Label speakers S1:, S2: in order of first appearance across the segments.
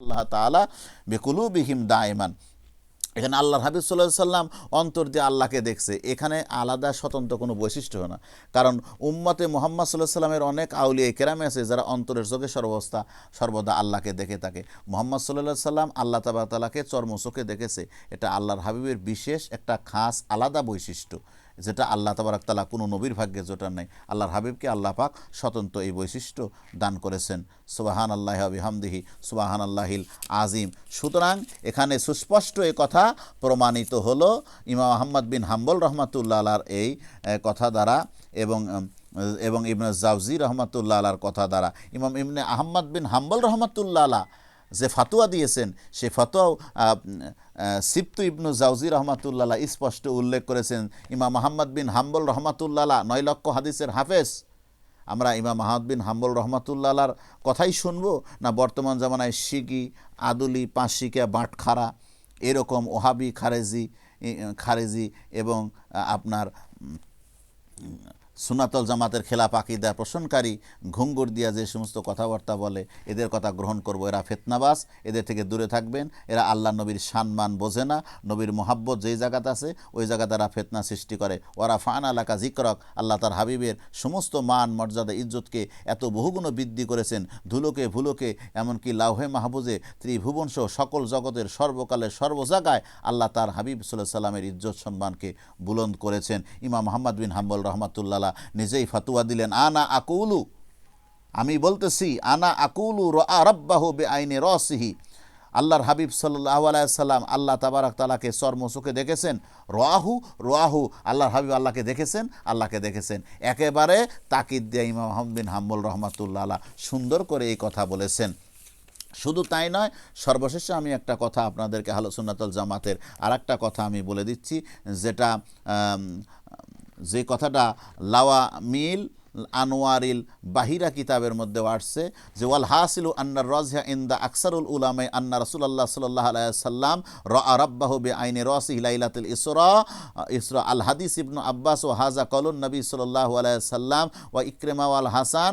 S1: আল্লাহ তাআলা বিকুলুবিহিম দায়মান। এখানে আল্লাহর হাবিব সাল্লাল্লাহু আলাইহি সাল্লাম অন্তর দিয়ে আল্লাহকে দেখছে। এখানে আলাদা স্বতন্ত্র কোনো বৈশিষ্ট্য হয় না, কারণ উম্মতে মুহাম্মদ সাল্লাল্লাহু আলাইহি সাল্লামের অনেক আউলিয়া কেরামে আছে যারা অন্তরের চোখে সর্বদা আল্লাহকে দেখে থাকে। মুহাম্মদ সাল্লাল্লাহু আলাইহি সাল্লাম আল্লাহ তাবারক তাআলাকে চর্ম চোখে দেখেছে। এটা আল্লাহর হাবিবের বিশেষ একটা খাস আলাদা বৈশিষ্ট্য, যেটা আল্লাহ তাবারক তাআলা কোনো নবীর ভাগ্যে জোটার নাই। আল্লাহর হাবিবকে আল্লাহ পাক স্বতন্ত্র এই বৈশিষ্ট্য দান করেছেন। সুবহানাল্লাহি ওয়া বিহামদিহি সুবহানাল্লাহিল আযীম। সুতরাং এখানে সুস্পষ্ট এ কথা প্রমাণিত হলো ইমাম আহমদ বিন হাম্বল রহমাতুল্লাহ আলার এই কথা দ্বারা এবং ইবনে জাওজি রহমাতুল্লাহ আলার কথা দ্বারা। ইমাম ইবনে আহমদ বিন হাম্বল রহমাতুল্লাহ আলা যে ফাতোয়া দিয়েছেন, সেই ফাতোয়াও সিবতু ইবনু জাওজি রহমাতুল্লাহ স্পষ্ট উল্লেখ করেছেন। ইমাম আহমদ বিন হাম্বল রহমাতুল্লাহ 9 লক্ষ হাদিসের হাফেজ। আমরা ইমাম আহমদ বিন হাম্বল রহমাতুল্লাহর কথাই শুনবো, না বর্তমান জামানায় শিকি, আদুলি, পাঁচশিকা, বাটখারা, এরকম ওহাবি, খারেজি এবং আপনার সুন্নাতুল জামাতের খেলাফ আকীদা পোষণকারী ঘুঙ্গুর দিয়া যে সমস্ত কথাবার্তা বলে, এদের কথা গ্রহণ করব? এরা ফিতনাবাজ, এদের থেকে দূরে থাকবেন। এরা আল্লাহ নবীর সম্মান বোঝে না, নবীর মোহাব্বত যেই জায়গাতে আছে ওই জায়গা তারা ফিতনা সৃষ্টি করে। ওরা ফান আলাকা জিকরক, আল্লাহ তার হাবিবের সমস্ত মান মর্যাদা ইজ্জতকে এত বহুগুণ বৃদ্ধি করেছেন, ধুলোকে ভুলোকে, এমনকি লাউহে মাহফুজে ত্রিভুবন সহ সকল জগতের সর্বকালের সর্বজায়গায় আল্লাহ তার হাবিব সাল্লাল্লাহু আলাইহি সাল্লামের ইজ্জত সম্মানকে বুলন্দ করেছেন। ইমাম আহমদ বিন হাম্বল রহমাতুল্লাহ নিজেই ফাতুয়া দিলেন, আনা আকুলু, আমি বলতেছি, আনা আকুলু রাআ রাব্বাহু বিআইনি রাসিহি। আল্লাহর হাবিব সাল্লাল্লাহু আলাইহি সাল্লাম আল্লাহ তাবারক তাআলাকে চর্ম চোখে দেখেছেন। রাহু আল্লাহর হাবিব আল্লাহকে দেখেছেন। একেবারে তাকিদ দিয়ে ইমাম আহমদ বিন হাম্বল রহমাতুল্লাহ আলাইহি সুন্দর করে এই কথা বলেছেন। শুধু তাই নয়, সর্বশেষে আমি একটা কথা আপনাদেরকে আহলে সুন্নাতুল জামাতের আরেকটা কথা আমি বলে দিচ্ছি, যে কথাটা লাওয়ামিল আনোয়ারিল বাহিরা কিতাবের মধ্যে আসছে, যে ওয়াল হাসিলু আন্নার রাজিহা ইনদা আকসারুল উলামাই আন্না রাসূলুল্লাহ সাল্লাল্লাহু আলাইহি সাল্লাম রাআ রাব্বাহু বিআইনি রাসিহি লাইলাতুল ইসরা আল হাদিস ইবনু আব্বাস ওয়া হাযা কাউলুন নবী সাল্লাল্লাহু আলাইহি সাল্লাম ওয়া ইকরিমা ওয়াল হাসান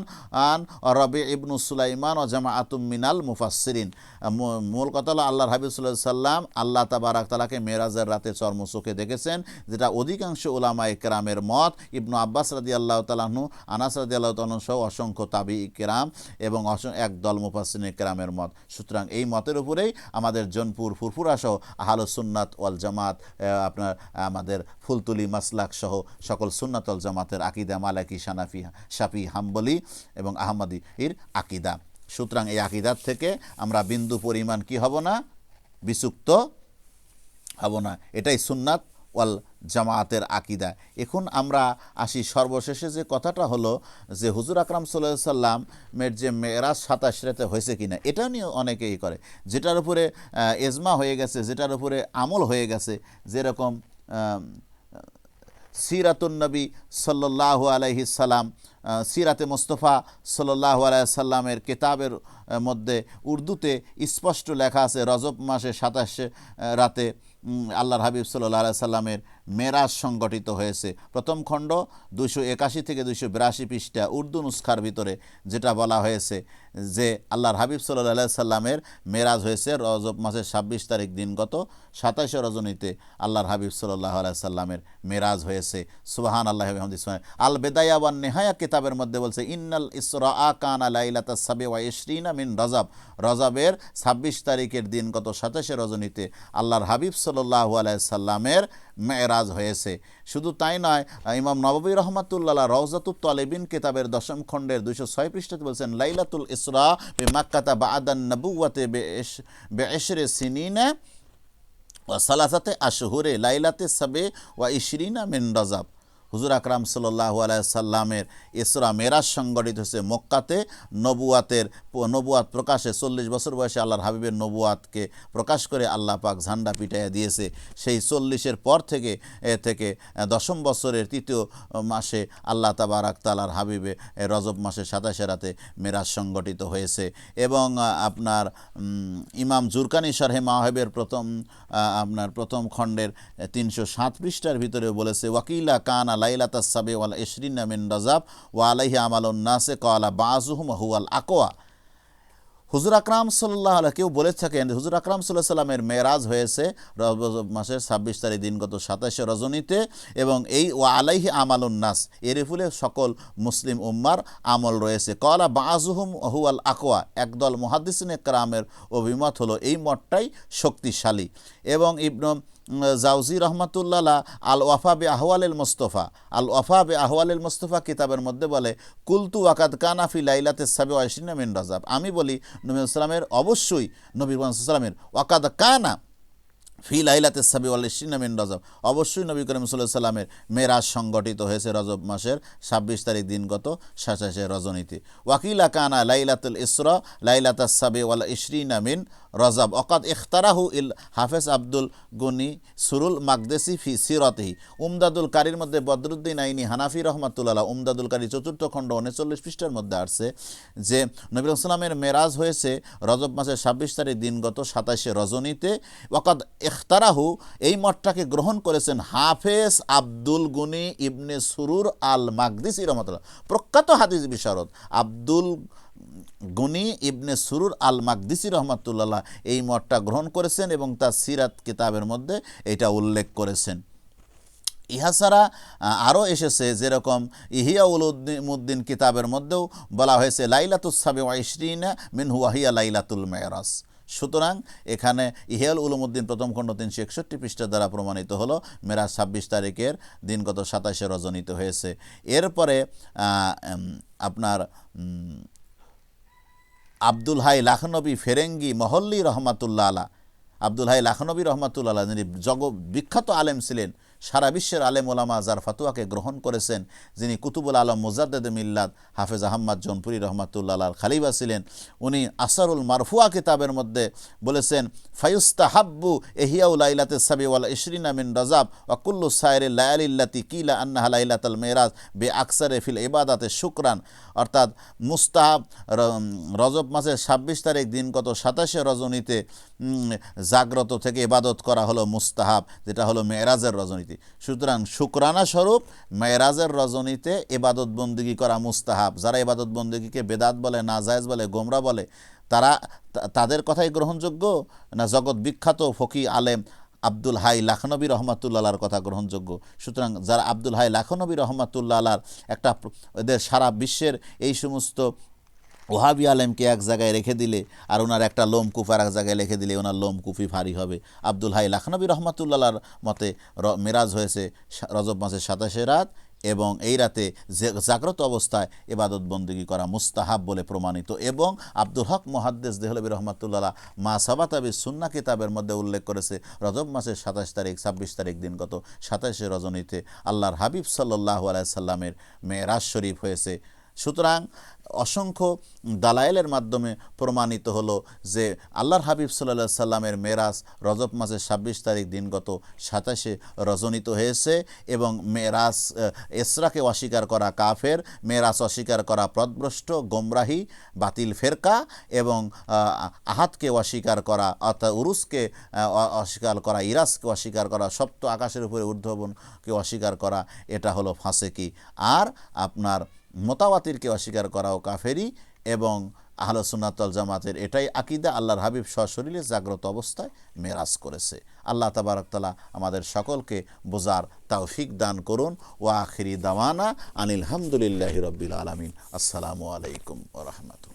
S1: আন রবি ইবনু সুলাইমান ওয়া জামাআতুম মিনাল মুফাসসিরিন। মূল কথা হলো আল্লাহর হাবিব সাল্লাল্লাহু আলাইহি সাল্লাম আল্লাহ তাবারক তাআলাকে মেরাজের রাতে চর্ম চোখে দেখেছেন, যেটা অধিকাংশ উলামায়ে কেরামের মত। ইবনু আব্বাস রাদিয়াল্লাহু তাআলা আনহু, আনাস রাদিয়াল্লাহু তাআলা সহ অসংখ্য তাবিঈ কেরাম এবং একদল মুফাসসিরিন কেরামের মত। সুতরাং এই মতের উপরেই আমাদের জোনপুর ফুরফুরা সহ আহলুস সুন্নাত ওয়াল জামাত, আপনার আমাদের ফুলতুলি মাসলাক সহ সকল সুন্নাত ওয়াল জামাতের আকীদা, মালিকি, শাফি, হাম্বলি এবং আহমদী এর আকীদা। সুতরাং এই আকীদার থেকে আমরা বিন্দু পরিমাণ কি হব না, বিচুক্ত হব না। এটাই সুন্নাত ওয়াল জামাতের আকীদা। এখন আমরা আসি সর্বশেষে যে কথাটা হলো, যে হুজুর আকরাম সাল্লাল্লাহু আলাইহি সাল্লামের যে মেরাজ 27 রাতে হয়েছে কিনা, এটা নিয়ে অনেকেই করে, যেটার উপরে এজমা হয়ে গেছে, যেটার উপরে আমল হয়ে গেছে। যেরকম সিরাতুন নবী সাল্লাল্লাহু আলাইহি সাল্লাম, সিরাতে মুস্তাফা সাল্লাল্লাহু আলাইহি সাল্লামের কিতাবের মধ্যে উর্দুতে স্পষ্ট লেখা আছে, রজব মাসে 27 রাতে আল্লাহর হাবিব সাল্লাল্লাহু আলাইহি সাল্লামের মেরাজ সংগঠিত হয়েছে। প্রথম খণ্ড 281 থেকে 282 পৃষ্ঠা উর্দু নুসখার ভিতরে যেটা বলা হয়েছে, যে আল্লাহর হাবিব সাল্লাল্লাহু আলাইহি সাল্লামের মেরাজ হয়েছে রজব মাসের 26 তারিখ দিনগত 27 রজনীতে আল্লাহর হাবিব সাল্লাল্লাহু আলাইহি সাল্লামের মেরাজ হয়েছে। সুবহানাল্লাহি ওয়া বিহামদিহি। আল বিদায়া ওয়ান নিহায়া কিতাবের মধ্যে বলছে, ইন্নাল ইসরা কানা লাইলাতাস সাবি ওয়া ইশরিনা মিন রজব, রজবের 26 তারিখের দিনগত 27 রজনীতে আল্লাহর হাবিব সাল্লাল্লাহু আলাইহি সাল্লামের মেরাজ হয়েছে। শুধু তাই নয়, ইমাম নববী রহমাতুল্লাহ রওজাতুত তালিবিন কিতাবের 10ম খণ্ডের 206 পৃষ্ঠাতে বলছেন, লাইলাতুল ইসরা বিমাক্কাতা বা'দান নবুওয়াতি বি'আশরি সিনিনা ওয়া সালাসাতে আশহুরে লাইলাতে সাবে ওয়া ইশরিনা মিন রজব। হুজুর আকরাম সাল্লাল্লাহু আলাইহি সাল্লামের ইসরা মেরাজ সংগঠিত হয়েছে মক্কাতে। নবুয়াত প্রকাশে 40 বছর বয়সে আল্লাহর হাবিবের নবুয়াতকে প্রকাশ করে আল্লাহ পাক ঝান্ডা পিটাইয়া দিয়েছে। সেই 40-এর পর থেকে 10ম বছরের 3য় মাসে আল্লাহ তাবারক তাআলার হাবিবে রজব মাসে 27 রাতে মেরাজ সংগঠিত হয়েছে। এবং আপনার ইমাম জুরকানি শরহে মাওয়াহিবের প্রথম খণ্ডের 307 পৃষ্ঠার ভিতরে বলেছে, ওয়াকিলা কানা লাইলাতাস সাবি ওয়াল ইশরিনা মিন রজব ওয়া আলাইহি আমালুন নাসে ক্বালা বাযুহুম হুয়াল আকওয়া। হুজুর আকরাম সাল্লাল্লাহু আলাইহি, কেউ বলে থাকেন হুজুর আকরাম সাল্লাল্লাহু আলাইহি সাল্লামের মেরাজ হয়েছে রজব মাসের 26 তারিখ দিনগত 27 রজনীতে, এবং এই ওয়া আলাইহি আমালুন নাস, এর ফুলে সকল মুসলিম উম্মার আমল রয়েছে। কলা বাযুহুম হুয়াল আকওয়া, একদল মুহাদ্দিসিনে কেরামের অভিমত হলো এই মতটাই শক্তিশালী। এবং ইবনু জাউজি রহমাতুল্লাহ আল ওয়াফা বে আহওয়ালিল মুস্তফা, আল ওয়াফা বে আহওয়ালিল মুস্তফা কিতাবের মধ্যে বলে, কুলতু ওয়াকাদ কানা ফি লাইলাতে সাবি ওয়া ইশরিনা মিন রাজাব, আমি বলি নবী সাল্লামের অবশ্যই, নবী সাল্লামের ওয়াকাদ কানা ফি লাইলাতে সাবি ওয়াল ইশরিনা মিন রজব, অবশ্যই নবী করিম সাল্লাল্লাহু আলাইহি সাল্লামের মেরাজ সংগঠিত হয়েছে রজব মাসের 26 তারিখ দিনগত 27 রজনীতে। ওয়াকিলা কানা লাইলাতুল ইসরা লাইলাতাস সাবি ওয়াল ইশরিনা মিন রজব ওয়াকাদ ইখতারাহু ইল হাফেজ আব্দুল গনি সুরুল মাকদেসি ফি সিরাতিহি, উমদাদুল কারীর মধ্যে বদরুদ্দিন আইনি হানাফি রহমাতুল্লাহ উমদাদুল কারী 4th খণ্ড 39 পৃষ্ঠার মধ্যে আসছে যে নবী সাল্লামের মেরাজ হয়েছে রজব মাসের 26 তারিখ দিনগত 27 রজনীতে। ওয়াকাদ ইখতারাহু, এই মতটাকে গ্রহণ করেছেন হাফেজ আব্দুল গনি ইবনে সুরুর আল মাকদিসি রহমাতুল্লাহ, প্রখ্যাত হাদিস বিশারদ আব্দুল গনি ইবনে সুরুর আল মাকদিসি রহমাতুল্লাহ এই মতটা গ্রহণ করেছেন এবং তার সিরাত কিতাবের মধ্যে এটা উল্লেখ করেছেন। ইহা ছাড়া আরও এসেছে, যেরকম ইহিয়া উলুদ্দিন কিতাবের মধ্যেও বলা হয়েছে লাইলাতুস সাবি ওয়া ইশরিনা মিনহু ওয়া হিয়া লাইলাতুল মেরাজ। সুতরাং এখানে ইহিয়াল উলুমুদ্দিন প্রথম খণ্ড 361 পৃষ্ঠা দ্বারা প্রমাণিত হলো মেরাজ 26 তারিখের দিনগত 27 রজনীতে হয়েছে। এরপরে আপনার আব্দুল হাই লাখনবী ফেরেঙ্গি মহল্লি রহমাতুল্লাহ আলা, আব্দুল হাই লাখনবী রহমাতুল্লাহ আলা যিনি বিখ্যাত আলেম ছিলেন, সারা বিশ্বের আলেম ওলামা যার ফাতুয়াকে গ্রহণ করেছেন, যিনি কুতুবুল আলম মুজাদ্দেদ মিল্লাত হাফেজ আহমদ জৌনপুরি রহমাতুল্লাহ আল খালিফা ছিলেন, উনি আসারুল মারফুয়া কিতাবের মধ্যে বলেছেন, ফায়ুস্তাহাব্বু ইহিয়াউ লাইলাতে সাবি ওয়াল ইশরিনা মিন রজব ওয়া কুল্লু সাইরিল লায়ালিল্লাতি কিলা আন্নাহা লাইলাতুল মেরাজ বে আকসারে ফিল ইবাদাতে শুকরান, অর্থাৎ মুস্তাহাব রজব মাসের 26 তারিখ দিনগত 27 রজনীতে জাগ্রত থেকে ইবাদত করা হলো মুস্তাহাব, যেটা হলো মেরাজের রজনীতে। সুতরাং শুকরানা স্বরূপ মেরাজের রজনীতে ইবাদত বন্দেগী করা মুস্তাহাব। যারা ইবাদত বন্দেগীকে বেদাত বলে, নাজায়েজ বলে, গোমরা বলে, তাদের কথাই গ্রহণযোগ্য না জগৎ বিখ্যাত ফকি আলেম আব্দুল হাই লাখনবী রহমাতুল্লাহর কথা গ্রহণযোগ্য? সুতরাং যারা আব্দুল হাই লাখনবী রহমাতুল্লাহর একটা এদের সারা বিশ্বের এই সমস্ত ওহাবি আলেমকে এক জায়গায় রেখে দিলে আর ওনার একটা লোমকূপ আর এক জায়গায় রেখে দিলে ওনার লোমকূপই ভারী হবে। আব্দুল হাই লাখনবী রহমাতুল্লাহর মতে মেরাজ হয়েছে রজব মাসের 27 রাত, এবং এই রাতে জাগ্রত অবস্থায় ইবাদত বন্দেগী করা মুস্তাহাব বলে প্রমাণিত। এবং আব্দুল হক মুহাদ্দিস দেহলভী রহমাতুল্লাহ মা সাবাতাবি সুন্নাহ কিতাবের মধ্যে উল্লেখ করেছে রজব মাসের 27 তারিখ 26 তারিখ দিনগত 27 রজনীতে আল্লাহর হাবিব সাল্লাল্লাহু আলাইহি সাল্লামের মেরাজ শরীফ হয়েছে। সুতরাং অসংখ্য দালায়েলের মাধ্যমে প্রমাণিত হলো যে আল্লাহর হাবিব সাল্লাল্লাহু আলাইহি সাল্লামের মেরাজ রজব মাসের 26 তারিখ দিনগত 27 রজনীত হয়েছে। এবং মেরাজ ইসরাকে অস্বীকার করা কাফের, মেরাজ অস্বীকার করা পথভ্রষ্ট গোমরাহি বাতিল ফেরকা, এবং আহাদকে অস্বীকার করা অর্থাৎ উরুসকে অস্বীকার করা, ইরাজকে অস্বীকার করা, সপ্ত আকাশের উপরে ঊর্ধ্ববনকে অস্বীকার করা, এটা হলো ফাসেকি। আর আপনার মোতাওয়াতিরকে অস্বীকার করাও কাফেরি। এবং আহলে সুন্নাত ওয়াল জামাতের এটাই আকীদা, আল্লাহর হাবিব সশরীরে জাগ্রত অবস্থায় মেরাজ করেছে। আল্লাহ তাবারক তাআলা আমাদের সকলকে বোঝার তৌফিক দান করুন। ওয়া আখিরি দাওয়ানা আনিল হামদুলিল্লাহি রাব্বিল আলামিন। আসসালামু আলাইকুম ওয়া রাহমাতুল্লাহ।